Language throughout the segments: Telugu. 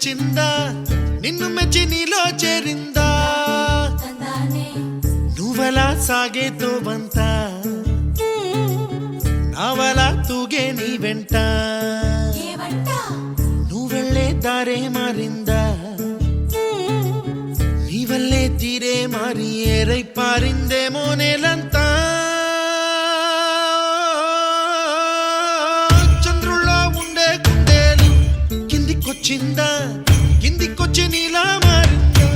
వచ్చిందా నిన్ను మెచ్చి నీలో చేరిందా నువ్వలా సాగేతో బంత నావలా తూగే నీ వెంట నువ్వెళ్ళే దారే మారిందా నీ వల్లే తీరే మారి ఏరై పారిందేమో నేలంతా చంద్రుల్లో ఉండే కుండేలు కిందికొచ్చిందా కిందికొచ్చి నీలా మారిందా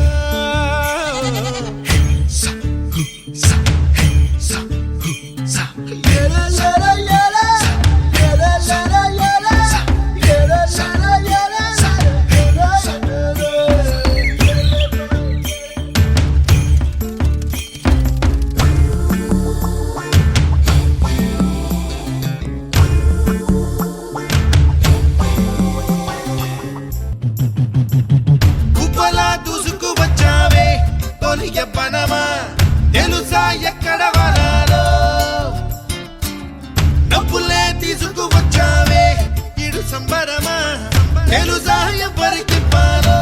దూసుకు వచ్చావే తొలి యవ్వనమా తెలుసా ఎక్కడ వరాలో డబ్బులే తీసుకు వచ్చావే ఇడు సంబరమా తెలుసా ఎవరికి పాలో